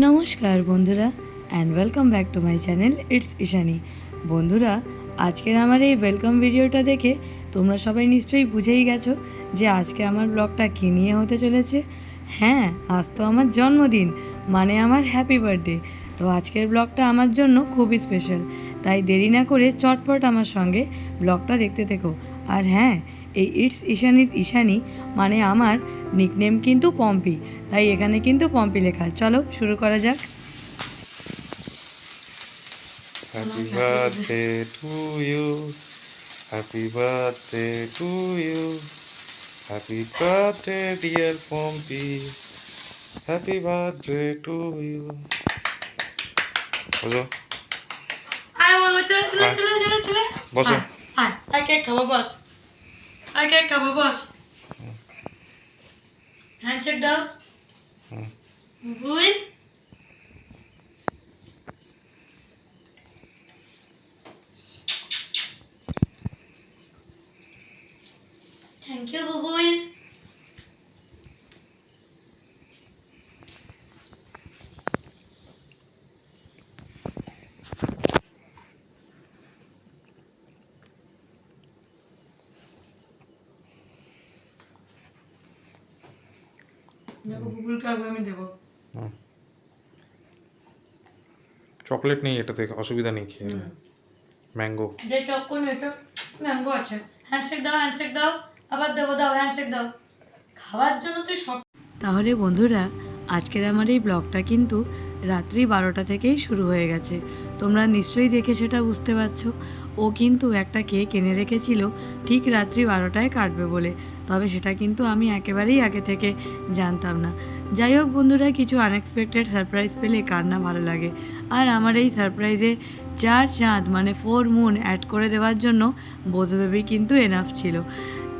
নমস্কার বন্ধুরা and welcome back to my channel it's Ishani. বন্ধুরা, আজকের আমার এই ওয়েলকাম ভিডিওটা দেখে তোমরা সবাই নিশ্চয়ই বুঝেই গেছো যে আজকে আমার ব্লগটা কী নিয়ে হতে চলেছে। হ্যাঁ, আজ তো আমার জন্মদিন, মানে আমার হ্যাপি বার্থডে। তো আজকের ব্লগটা আমার জন্য খুবই স্পেশাল, তাই দেরি না করে চটপট আমার সঙ্গে ব্লগটা দেখতে থেকো। আর হ্যাঁ, এই ইটস ইশানির ইশানি মানে আমার নিকনেম কিন্তু পম্পি, তাই এখানে কিন্তু পম্পি লেখা। চলো শুরু করা যাক। Happy birthday to you. Happy birthday to you. Happy birthday, dear Pompey. Happy birthday to you. বসো বসো। কেক খাবো, বস। কেক খাবো, বস। হ্যান্ডশেক দাও। বুই থ্যাংক ইউ বুবুই। দেখো বুবুলকে আগে আমি দেবো। চকলেট নেই এটাতে, অসুবিধা নেই, খেয়ে ম্যাঙ্গো। এটা চক্কর নেই, এটা ম্যাঙ্গো আছে। হ্যান্ডশেক দাও, হ্যান্ডশেক দাও, আবার দেবো, দাও হ্যান্ডশেক দাও। খাওয়ার জন্য তুই সব। তাহলে বন্ধুরা, আজকের আমার এই ব্লগটা কিন্তু রাত্রি 12টা থেকেই শুরু হয়ে গেছে। তোমরা নিশ্চয়ই দেখে সেটা বুঝতে পারছো। ও কিন্তু একটা কেক এনে রেখেছিল ঠিক রাত্রি 12টায় কাটবে বলে, তবে সেটা কিন্তু আমি একেবারেই আগে থেকে জানতাম না। যাই হোক বন্ধুরা, কিছু আনএক্সপেক্টেড সারপ্রাইজ পেলে কার না ভালো লাগে। আর আমার এই সারপ্রাইজে 4 চাঁদ মানে 4 মুন অ্যাড করে দেওয়ার জন্য বোঝো বেবি কিন্তু এনাফ ছিল।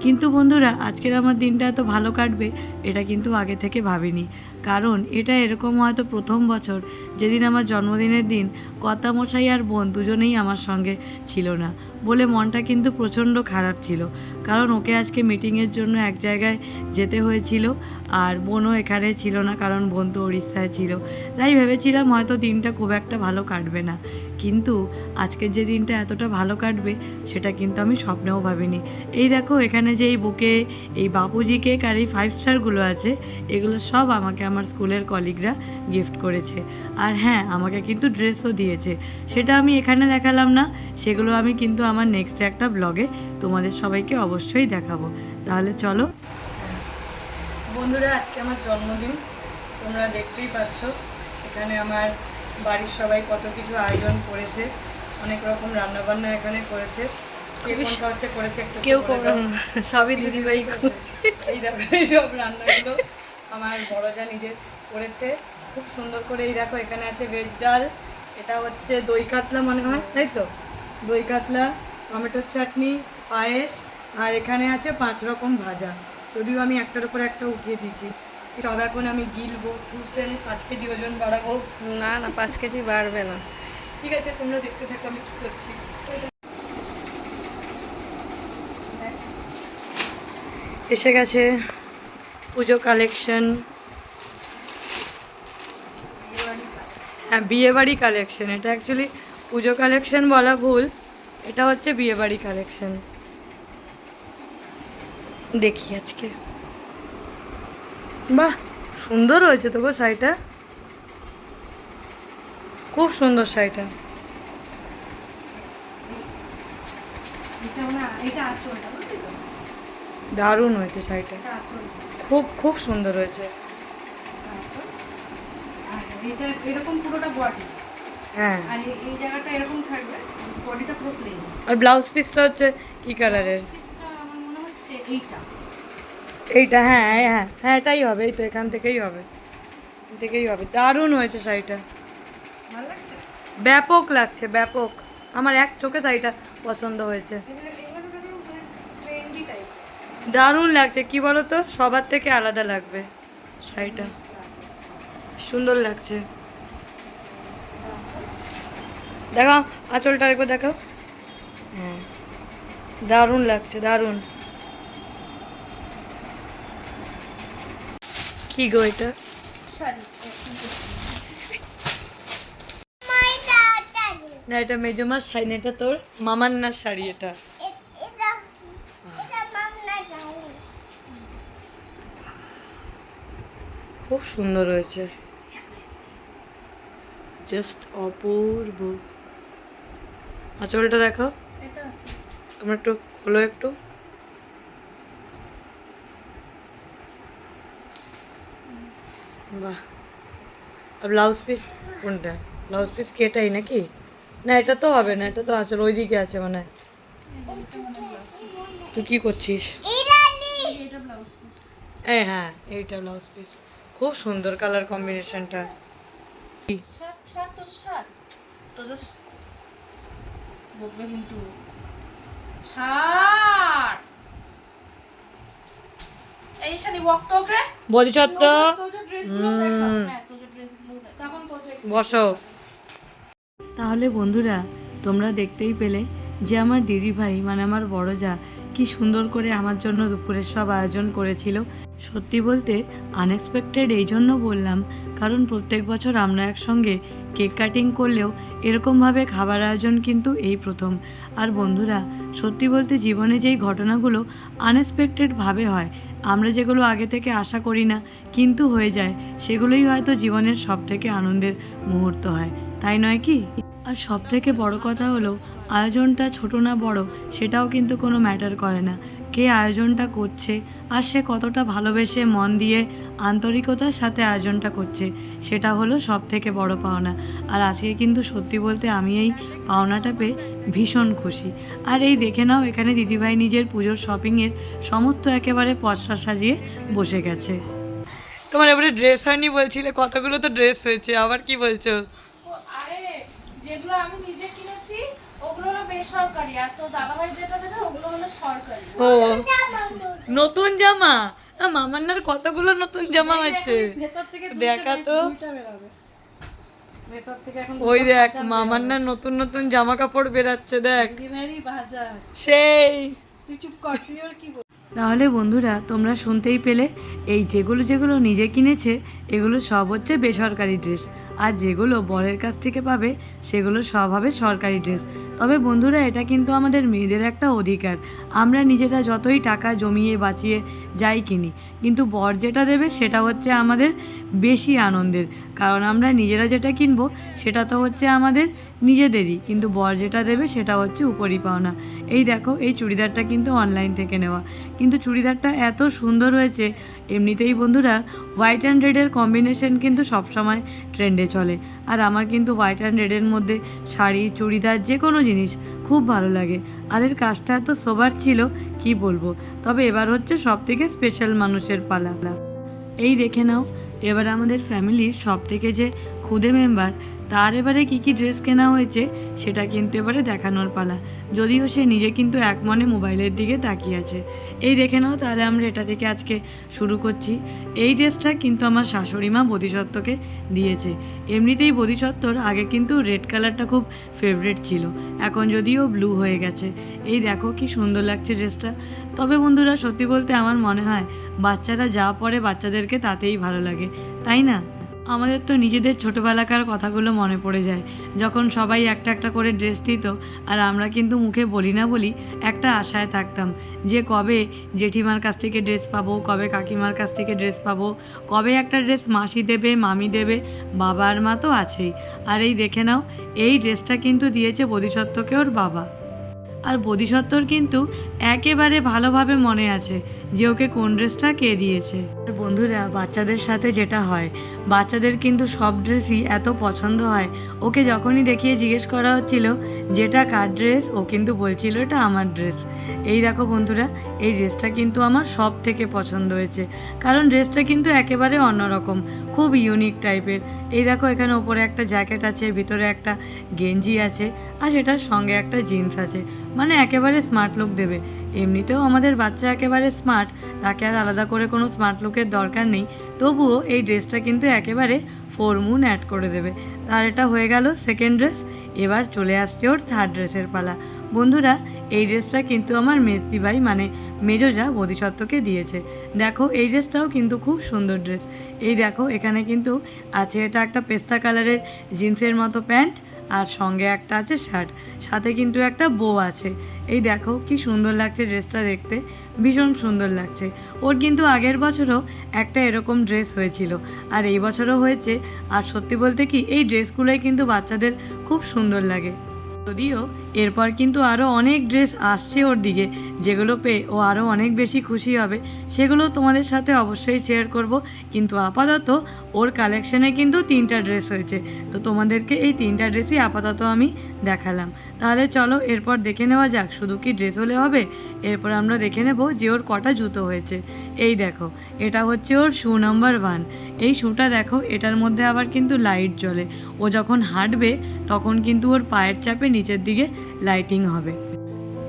কিন্তু বন্ধুরা, আজকের আমার দিনটা এত ভালো কাটবে এটা কিন্তু আগে থেকে ভাবিনি। কারণ এটা এরকম হয়তো প্রথম বছর যেদিন আমার জন্মদিনের দিন কর্তামশাই আর বোন দুজনেই আমার সঙ্গে ছিল না বলে মনটা কিন্তু প্রচণ্ড খারাপ ছিল। কারণ ওকে আজকে মিটিংয়ের জন্য এক জায়গায় যেতে হয়েছিল, আর বোনও এখানে ছিল না কারণ বোন তো উড়িষ্যায় ছিল। তাই ভেবেছিলাম হয়তো দিনটা খুব একটা ভালো কাটবে না, কিন্তু আজকের যে দিনটা এতটা ভালো কাটবে সেটা কিন্তু আমি স্বপ্নেও ভাবিনি। এই দেখো, এখানে যে এই বুকে এই বাপুজি কেক আর এই 5 স্টারগুলো আছে, এগুলো সব আমাকে আমার স্কুলের কলিগরা গিফট করেছে। আর হ্যাঁ, আমাকে কিন্তু ড্রেসও দিয়েছে, সেটা আমি এখানে দেখালাম না, সেগুলো আমি কিন্তু আমার নেক্সট একটা ব্লগে তোমাদের সবাইকে অবশ্যই দেখাবো। তাহলে চলো বন্ধুরা, আজকে আমার জন্মদিন, তোমরা দেখতেই পাচ্ছ এখানে আমার বাড়ির সবাই কত কিছু আয়োজন করেছে, অনেক রকম রান্নাবান্না এখানে করেছে। কেউ সবই দিদিভাই। এই দেখো, এই সব রান্নাগুলো আমার বড়জা নিজে করেছে খুব সুন্দর করে। এই দেখো, এখানে আছে ভেজ ডাল, এটা হচ্ছে দই কাতলা মনে হয়, তাই তো, দই কাতলা, টমেটোর চাটনি, পায়েস, আর এখানে আছে 5 রকম ভাজা, যদিও আমি একটার উপর একটা উঠিয়ে দিয়েছি। সব এখন আমি গিলবো, চুষে 5 কেজি ওজন বাড়াবো। না না, 5 কেজি বাড়বে না। ঠিক আছে, তোমরা দেখতে থাকো আমি কী করছি। এসে গেছে পুজো কালেকশন। হ্যাঁ, বিয়েবাড়ি কালেকশন। এটা অ্যাকচুয়ালি পুজো কালেকশন বলা ভুল, এটা হচ্ছে বিয়েবাড়ি কালেকশন। দেখি আজকে, বাহ সুন্দর হয়েছে তো গো শাড়িটা, খুব সুন্দর শাড়িটা। দারুণ হয়েছে শাড়িটা, খুব খুব সুন্দর হয়েছে। এরকম পুরোটা বডি, হ্যাঁ, আর এই জায়গাটা এরকম থাকবে, বডিটা পুরো প্লেন। আর ব্লাউজ পিসটা হচ্ছে কি কালারের? আমার মনে হচ্ছে এইটা। এইটা, হ্যাঁ হ্যাঁ হ্যাঁ, এটাই হবে, এই তো এখান থেকেই হবে, এখান থেকেই হবে। দারুণ হয়েছে শাড়িটা, ভালো লাগছে, ব্যাপক লাগছে, ব্যাপক। আমার এক চোখে শাড়িটা পছন্দ হয়েছে, ট্রেন্ডি টাইপ। দারুণ লাগছে। কি বলো তো, সবার থেকে আলাদা লাগবে শাড়িটা, সুন্দর লাগছে। দেখো আঁচলটা একবার দেখো, হ্যাঁ দারুণ লাগছে, দারুণ। কি গো এটা? শাড়ি না এটা মেজমার শাড়ি না, এটা তোর মামান্নার শাড়ি এটা। খুব সুন্দর হয়েছে, জাস্ট অপূর্ব। আঁচলটা দেখো, এটা তোমরা একটু খোলো একটু। বাহ। আর ব্লাউজ পিস কোনটা? ব্লাউজ পিস কি এটাই নাকি? না এটা তো হবে না, এটা তো আঁচল ওইদিকে আছে মানে। তুই কি করছিস? এটা ব্লাউজ পিস। হ্যাঁ এইটা ব্লাউজ পিস, খুব সুন্দর কালার কম্বিনেশনটা। ছাড় ছাড় তো ছাড় তো বকবে কিন্তু। ছাড় এই শাড়ি বক তো ওকে। বোধিসত্ত্ব তোর যে ড্রেসগুলো দেখা, হ্যাঁ তোর যে ড্রেসগুলো দেখা তখন তোর যে বসো। তাহলে বন্ধুরা তোমরা দেখতেই পেলে যে আমার দিদি ভাই মানে আমার বড় যা কি সুন্দর করে আমার জন্য দুপুরের সব আয়োজন করেছিল। সত্যি বলতে আনএক্সপেক্টেড এই জন্য বললাম, কারণ প্রত্যেক বছর আমরা একসঙ্গে কেক কাটিং করলেও এরকমভাবে খাবার আয়োজন কিন্তু এই প্রথম। আর বন্ধুরা সত্যি বলতে জীবনে যেই ঘটনাগুলো আনএক্সপেক্টেডভাবে হয়, আমরা যেগুলো আগে থেকে আশা করি না কিন্তু হয়ে যায়, সেগুলোই হয়তো জীবনের সবথেকে আনন্দের মুহূর্ত হয়, তাই নয় কি? আর সব থেকে বড় কথা হলো আয়োজনটা ছোট না বড় সেটাও কিন্তু কোনো ম্যাটার করে না, কে আয়োজনটা করছে আর সে কতটা ভালোবেসে মন দিয়ে আন্তরিকতার সাথে আয়োজনটা করছে, সেটা হলো সব থেকে বড় পাওনা। আর আজকে কিন্তু সত্যি বলতে আমি এই পাওনাটা পেয়ে ভীষণ খুশি। আর এই দেখে নাও এখানে দিদিভাই নিজের পুজোর শপিংয়ের সমস্ত একেবারে পসরা সাজিয়ে বসে গেছে। তোমার এবারে ড্রেস হয়নি বলছিলে, কতগুলো তো ড্রেস হয়েছে, আবার কি বলছো? আরে যেগুলো আমি নিজে কিনেছি ওগুলো হলো বেসরকারি, আর তো দাদাভাই যেটা দেবে ওগুলো হলো সরকারি। ও নতুন জামা, মামান্নার কতগুলো নতুন জামা হচ্ছে ভেতর থেকে দেখা তো। দুইটা বেরোবে ভেতর থেকে এখন। ওই দেখ মামান্নার নতুন নতুন জামা কাপড় বেরাচ্ছে দেখ, দিদিভাইয়েরই বাজার। সেই। তুই চুপ কর, তুই ওর কি বল। তাহলে বন্ধুরা তোমরা শুনতেই পেলে, এই যেগুলো যেগুলো নিজে কিনেছে এগুলো সব হচ্ছে বেসরকারি ড্রেস, আর যেগুলো বরের কাছ থেকে পাবে সেগুলো সব হবে সরকারি ড্রেস। তবে বন্ধুরা এটা কিন্তু আমাদের মেয়েদের একটা অধিকার, আমরা নিজেরা যতই টাকা জমিয়ে বাঁচিয়ে যাই কিনি, কিন্তু বর যেটা দেবে সেটা হচ্ছে আমাদের বেশি আনন্দের, কারণ আমরা নিজেরা যেটা কিনবো সেটা তো হচ্ছে আমাদের নিজেদেরই, কিন্তু বর যেটা দেবে সেটা হচ্ছে উপরি পাওনা। এই দেখো এই চুড়িদারটা কিন্তু অনলাইন থেকে নেওয়া, কিন্তু চুড়িদারটা এত সুন্দর হয়েছে। এমনিতেই বন্ধুরা হোয়াইট অ্যান্ড রেডের কম্বিনেশন কিন্তু সবসময় ট্রেন্ডে চলে, আর আমার কিন্তু হোয়াইট অ্যান্ড রেডের মধ্যে শাড়ি চুড়িদার যে কোনো জিনিস খুব ভালো লাগে। আর এর কাজটা এত সোবার ছিল কি বলবো। তবে এবার হচ্ছে সব থেকে স্পেশাল মানুষের পালা। এই দেখে নাও এবার আমাদের ফ্যামিলির সব থেকে যে খুদে মেম্বার তার এবারে কী কী ড্রেস কেনা হয়েছে সেটা কিন্তু এবারে দেখানোর পালা, যদিও সে নিজে কিন্তু এক মনে মোবাইলের দিকে তাকিয়ে আছে। এই দেখে নাও তাহলে আমরা এটা থেকে আজকে শুরু করছি। এই ড্রেসটা কিন্তু আমার শাশুড়ি মা বোধিসত্ত্বকে দিয়েছে। এমনিতেই বোধিসত্ত্বর আগে কিন্তু রেড কালারটা খুব ফেভারিট ছিল, এখন যদিও ব্লু হয়ে গেছে। এই দেখো কি সুন্দর লাগছে ড্রেসটা। তবে বন্ধুরা সত্যি বলতে আমার মনে হয় বাচ্চারা যা পরে বাচ্চাদেরকে তাতেই ভালো লাগে, তাই না? আমাদের তো নিজেদের ছোটোবেলাকার কথাগুলো মনে পড়ে যায়, যখন সবাই একটা একটা করে ড্রেস দিত আর আমরা কিন্তু মুখে বলি না বলি একটা আশায় থাকতাম যে কবে জেঠিমার কাছ থেকে ড্রেস পাবো, কবে কাকিমার কাছ থেকে ড্রেস পাবো, কবে একটা ড্রেস মাসি দেবে মামি দেবে, বাবা আর মা তো আছেই। আর এই দেখে নাও এই ড্রেসটা কিন্তু দিয়েছে বোধিসত্ত্বকে ওর বাবা। আর বোধিসত্ত্বর কিন্তু একেবারে ভালোভাবে মনে আছে যে ওকে কোন ড্রেসটা কে দিয়েছে। আর বন্ধুরা বাচ্চাদের সাথে যেটা হয়, বাচ্চাদের কিন্তু সব ড্রেসই এত পছন্দ হয়। ওকে যখনই দেখিয়ে জিজ্ঞেস করা হচ্ছিল যেটা কার ড্রেস, ও কিন্তু বলছিল এটা আমার ড্রেস। এই দেখো বন্ধুরা এই ড্রেসটা কিন্তু আমার সব থেকে পছন্দ হয়েছে, কারণ ড্রেসটা কিন্তু একেবারে অন্যরকম, খুব ইউনিক টাইপের। এই দেখো এখানে ওপরে একটা জ্যাকেট আছে, ভিতরে একটা গেঞ্জি আছে, আর সেটার সঙ্গে একটা জিন্স আছে, মানে একেবারে স্মার্ট লুক দেবে। এমনিতেও আমাদের বাচ্চা একেবারে স্মার্ট, তাকে আর আলাদা করে কোনো স্মার্ট লুকের দরকার নেই, তবুও এই ড্রেসটা কিন্তু একেবারে 4 মুন অ্যাড করে দেবে। তার এটা হয়ে গেল সেকেন্ড ড্রেস, এবার চলে আসছে ওর থার্ড ড্রেসের পালা। বন্ধুরা এই ড্রেসটা কিন্তু আমার মেজদি ভাই মানে মেজোজা বোধিসত্ত্বকে দিয়েছে। দেখো এই ড্রেসটাও কিন্তু খুব সুন্দর ড্রেস। এই দেখো এখানে কিন্তু আছে, এটা একটা পেস্তা কালারের জিন্সের মতো প্যান্ট, আর সঙ্গে একটা আছে শার্ট, সাথে কিন্তু একটা বো আছে। এই দেখো কি সুন্দর লাগছে ড্রেসটা দেখতে, ভীষণ সুন্দর লাগছে। ওর কিন্তু আগের বছরও একটা এরকম ড্রেস হয়েছিল, আর এই বছরও হয়েছে। আর সত্যি বলতে কি এই ড্রেসগুলোই কিন্তু বাচ্চাদের খুব সুন্দর লাগে। যদিও এরপর কিন্তু আরও অনেক ড্রেস আসছে ওর দিকে, যেগুলো পেয়ে ও আরও অনেক বেশি খুশি হবে, সেগুলো তোমাদের সাথে অবশ্যই শেয়ার করব। কিন্তু আপাতত ওর কালেকশানে কিন্তু 3টা ড্রেস হয়েছে, তো তোমাদেরকে এই 3টা ড্রেসই আপাতত আমি দেখালাম। তাহলে চলো এরপর দেখে নেওয়া যাক, শুধু কি ড্রেস হলে হবে, এরপর আমরা দেখে নেব যে ওর কটা জুতো হয়েছে। এই দেখো এটা হচ্ছে ওর শু নাম্বার 1। এই শুটা দেখো, এটার মধ্যে আবার কিন্তু লাইট জ্বলে, ও যখন হাঁটবে তখন কিন্তু ওর পায়ের চাপে নিচের দিকে লাইটিং হবে।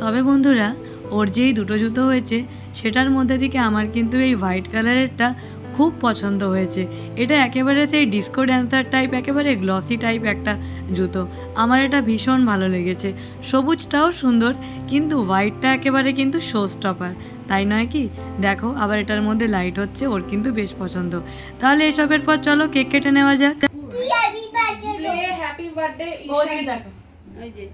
তবে বন্ধুরা ওর যেই দুটো জুতো হয়েছে সেটার মধ্যে থেকে আমার কিন্তু এই হোয়াইট কালারেরটা খুব পছন্দ হয়েছে। এটা একেবারে সেই ডিস্কো ড্যান্সার টাইপ, একেবারে গ্লসি টাইপ একটা জুতো, আমার এটা ভীষণ ভালো লেগেছে। সবুজটাও সুন্দর, কিন্তু হোয়াইটটা একেবারে কিন্তু শো স্টপার, তাই নয় কি? দেখো আবার এটার মধ্যে লাইট হচ্ছে, ওর কিন্তু বেশ পছন্দ। তাহলে এসবের পর চলো কেক কেটে নেওয়া যাক। হ্যাপি বার্থডে ওই যে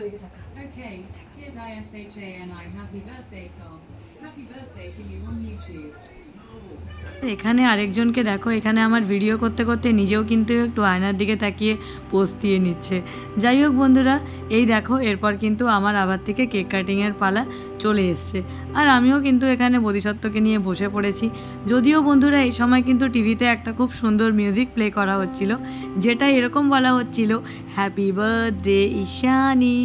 ওইদিকে থাকা। Okay, here's ISHANI Happy Birthday song. Happy birthday to you on YouTube. এখানে আরেকজনকে দেখো, এখানে আমার ভিডিও করতে করতে নিজেও কিন্তু একটু আয়নার দিকে তাকিয়ে পোজ দিয়ে নিচ্ছে। যাই হোক বন্ধুরা, এই দেখো এরপর কিন্তু আমার আবার থেকে কেক কাটিংয়ের পালা চলে এসছে, আর আমিও কিন্তু এখানে বোধিসত্ত্বকে নিয়ে বসে পড়েছি। যদিও বন্ধুরা এই সময় কিন্তু টিভিতে একটা খুব সুন্দর মিউজিক প্লে করা হচ্ছিল, যেটা এরকম বলা হচ্ছিল, হ্যাপি বার্থডে ঈশানী।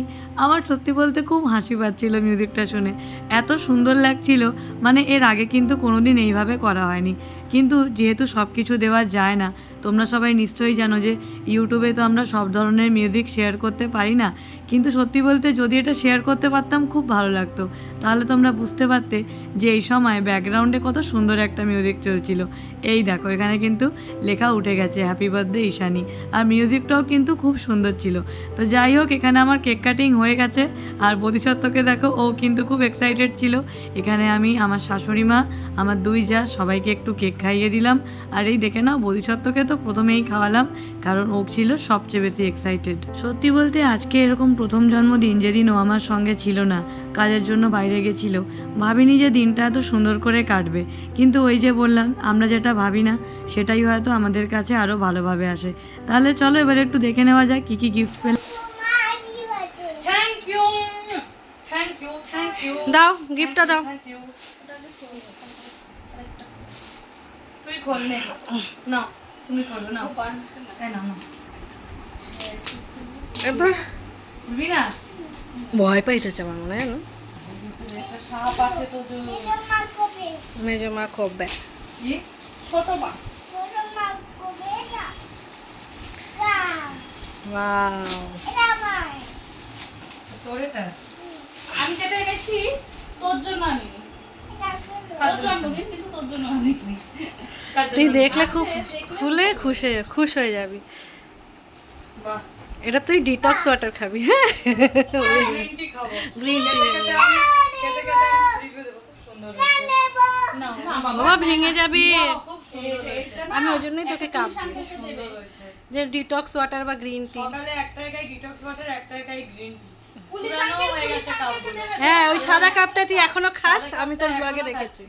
আমার সত্যি বলতে খুব হাসি পাচ্ছিল মিউজিকটা শুনে, এত সুন্দর লাগছিল। মানে এর আগে কিন্তু কোনোদিন এইভাবে করা হয়নি, কিন্তু যেহেতু সব কিছু দেওয়া যায় না, তোমরা সবাই নিশ্চয়ই জানো যে ইউটিউবে তো আমরা সব ধরনের মিউজিক শেয়ার করতে পারি না, কিন্তু সত্যি বলতে যদি এটা শেয়ার করতে পারতাম খুব ভালো লাগতো। তাহলে তোমরা বুঝতে পারতে যে এই সময় ব্যাকগ্রাউন্ডে কত সুন্দর একটা মিউজিক চলছিল। এই দেখো এখানে কিন্তু লেখা উঠে গেছে হ্যাপি বার্থডে ঈশানী, আর মিউজিকটাও কিন্তু খুব সুন্দর ছিল। তো যাই হোক এখানে আমার কেক কাটিং হয়ে গেছে, আর বোধিসত্ত্বকে দেখো ও কিন্তু খুব এক্সাইটেড ছিল। এখানে আমি আমার শাশুড়ি মা, আমার 2 যা, সবাইকে একটু কেক খাইয়ে দিলাম। আর এই দেখে নাও বোধিসত্ত্বকে তো প্রথমেই খাওয়ালাম, কারণ ও ছিল সবচেয়ে বেশি এক্সাইটেড। সত্যি বলতে আজকে এরকম প্রথম জন্মদিন, যেদিন ও আমার সঙ্গে ছিল না, কাজের জন্য বাইরে গেছিল, ভাবিনি যে দিনটা এত সুন্দর করে কাটবে। কিন্তু ওই যে বললাম, আমরা যেটা ভাবি না সেটাই হয়তো আমাদের কাছে আরও ভালোভাবে আসে। তাহলে চলো এবার একটু দেখে নেওয়া যায় কী কী গিফট পেল। Thank you, thank you, thank you. দাও গিফটটা দাও। তুই খোল নে, না তুমি খোলো না, না না খুলবি না, ভয় পাইতেছে আমার মনে হয় না, একটা সাপ আছে তো মেজো মা খোবে কি ছোট মা। ওয়াও, তোর এটা আমি যেটা এনেছি তোর জন্য আনিনি, তোর জন্মদিন কিন্তু তোর জন্য আনিনি। তুই দেখলে খুব খুলে খুশ হয়ে যাবি। বাহ, এটা তুই ডিটক্স ওয়াটার খাবি। হ্যাঁ গ্রিন টি খাবো, গ্রিন টি। খেতে খেতে রিভিউ দেবো, খুব সুন্দর হয়েছে। না বাবা ভেঙে যাবে, খুব সুন্দর হয়েছে, আমি ওই জন্যই তোকে কাপ দিয়েছি সুন্দর হয়েছে। যে ডিটক্স ওয়াটার বা গ্রিন টি। সকালে একটা একাই ডিটক্স ওয়াটার, একটা একাই গ্রিন টি, পুরানো হয়ে গেছে কাপগুলো। হ্যাঁ ওই সাদা কাপটা তুই এখনো খাস, আমি তোর ব্লগে দেখেছি।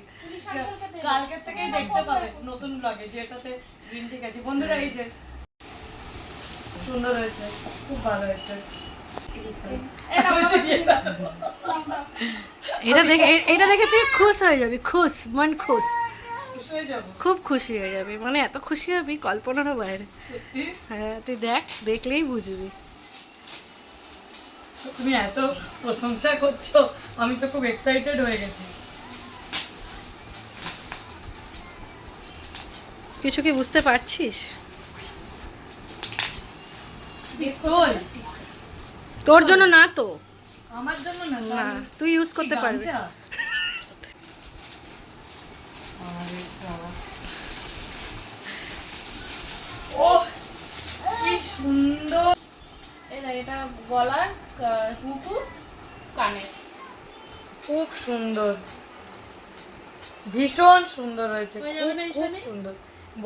কালকে থেকেই দেখতে পাবে নতুন ব্লগে যে এটাতে গ্রিন টি আছে। বন্ধুরা এই যে সুন্দর হয়েছে, খুব ভালো হয়েছে। এটা দেখে তুই খুশ হয়ে যাবি, খুশ মন খুশ, খুশি হয়ে যাবো খুব খুশি হয়ে যাবি, মানে এত খুশি হবি কল্পনারও বাইরে। সত্যি। হ্যাঁ তুই দেখলেই বুঝবি। তুমি এত প্রশংসা করছো, আমি তো খুব এক্সাইটেড হয়ে গেছি। কিছু কি বুঝতে পারছিস? পিস্তল তোর জন্য না তো, আমার জন্য না, না তুই ইউজ করতে পারবি। গামছা? আরে বাবা, ও কি সুন্দর। এটা গলার হুকু কানে খুব সুন্দর, ভীষণ সুন্দর হয়েছে, হয়ে যাবে না খুব ঈশানী? সুন্দর,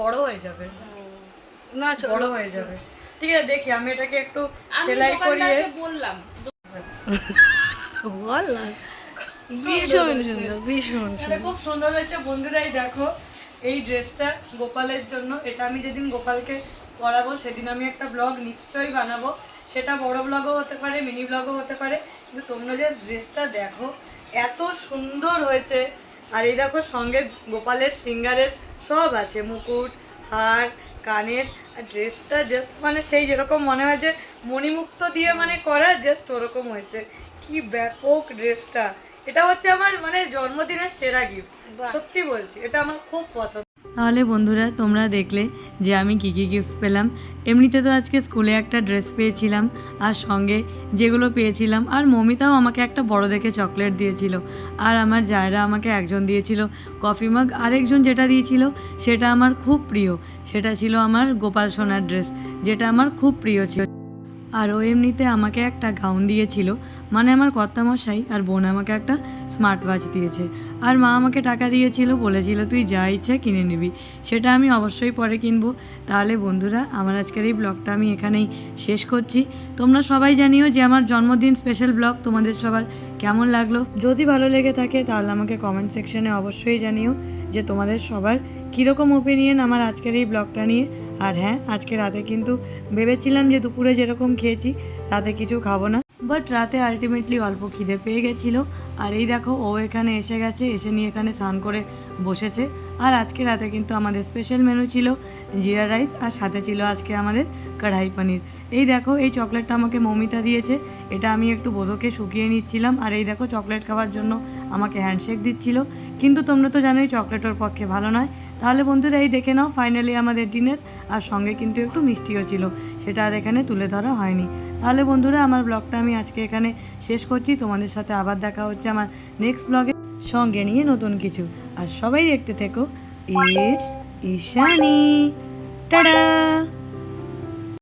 বড় হয়ে যাবে, না বড় হয়ে যাবে। ঠিক আছে, দেখি আমি এটাকে একটু আমি সেলাই করিয়ে দোকানদারকে বললাম ভীষণ সুন্দর, ভীষণ এটা খুব সুন্দর হয়েছে বন্ধুরাই। দেখো এই ড্রেসটা গোপালের জন্য, এটা আমি যেদিন গোপালকে পরাবো সেদিন আমি একটা ব্লগ নিশ্চয়ই বানাবো, সেটা বড় ব্লগও হতে পারে, মিনি ব্লগও হতে পারে, কিন্তু তোমরা যে ড্রেসটা দেখো এত সুন্দর হয়েছে। আর এই দেখো সঙ্গে গোপালের সিঙ্গারের সব আছে, মুকুট, হার, কানের, আর ড্রেসটা জাস্ট মানে সেই যেরকম মনে হয় যে মণিমুক্ত দিয়ে মানে করা, জাস্ট ওরকম হয়েছে। কি ব্যাপক ড্রেসটা, এটা হচ্ছে আমার মানে জন্মদিনের সেরা গিফট, সত্যি বলছি, এটা আমার খুব পছন্দ। তাহলে বন্ধুরা তোমরা দেখলে যে আমি কী কী গিফট পেলাম। এমনিতে তো আজকে স্কুলে একটা ড্রেস পেয়েছিলাম, আর সঙ্গে যেগুলো পেয়েছিলাম, আর মমিতাও আমাকে একটা বড় দেখে চকলেট দিয়েছিল, আর আমার জায়রা আমাকে একজন দিয়েছিল কফি মাগ, আরেকজন যেটা দিয়েছিল সেটা আমার খুব প্রিয়, সেটা ছিল আমার গোপাল সোনার ড্রেস, যেটা আমার খুব প্রিয় ছিল। আর ও এমনিতে আমাকে একটা গাউন দিয়েছিল, মানে আমার কর্তামশাই, আর বোন আমাকে একটা স্মার্ট ওয়াচ দিয়েছে, আর মা আমাকে টাকা দিয়েছিল, বলেছিল তুই যা ইচ্ছা কিনে নিবি, সেটা আমি অবশ্যই পরে কিনবো। তাহলে বন্ধুরা আমার আজকের এই ব্লগটা আমি এখানেই শেষ করছি। তোমরা সবাই জানিও যে আমার জন্মদিন স্পেশাল ব্লগ তোমাদের সবার কেমন লাগলো। যদি ভালো লেগে থাকে তাহলে আমাকে কমেন্ট সেকশনে অবশ্যই জানিও যে তোমাদের সবার কীরকম ওপিনিয়ন আমার আজকের এই ব্লগটা নিয়ে। আর হ্যাঁ, আজকে রাতে কিন্তু ভেবেছিলাম যে দুপুরে যেরকম খেয়েছি রাতে কিছু খাবো না, বাট রাতে আলটিমেটলি অল্প খিদে পেয়ে গেছিলো। আর এই দেখো ও এখানে এসে গেছে, এসে নিয়ে এখানে স্নান করে বসেছে। আর আজকে রাতে কিন্তু আমাদের স্পেশাল মেনু ছিল জিরা রাইস, আর সাথে ছিল আজকে আমাদের কড়াই পনির। এই দেখো এই চকলেটটা আমাকে মমিতা দিয়েছে, এটা আমি একটু বোধকে শুকিয়ে নিচ্ছিলাম। আর এই দেখো চকলেট খাওয়ার জন্য আমাকে হ্যান্ডশেক দিচ্ছিল, কিন্তু তোমরা তো জানোই চকলেট ওর পক্ষে ভালো নয়। তাহলে বন্ধুরা এই দেখে নাও ফাইনালি আমাদের ডিনার, আর সঙ্গে কিন্তু একটু মিষ্টিও ছিল, সেটা আর এখানে তুলে ধরা হয়নি। তাহলে বন্ধুরা আমার ব্লগটা আমি আজকে এখানে শেষ করছি, তোমাদের সাথে আবার দেখা হচ্ছে আমার নেক্সট ব্লগে সঙ্গে নিয়ে নতুন কিছু। আর সবাই দেখতে থেকো ইটস ঈশানী, টাটা।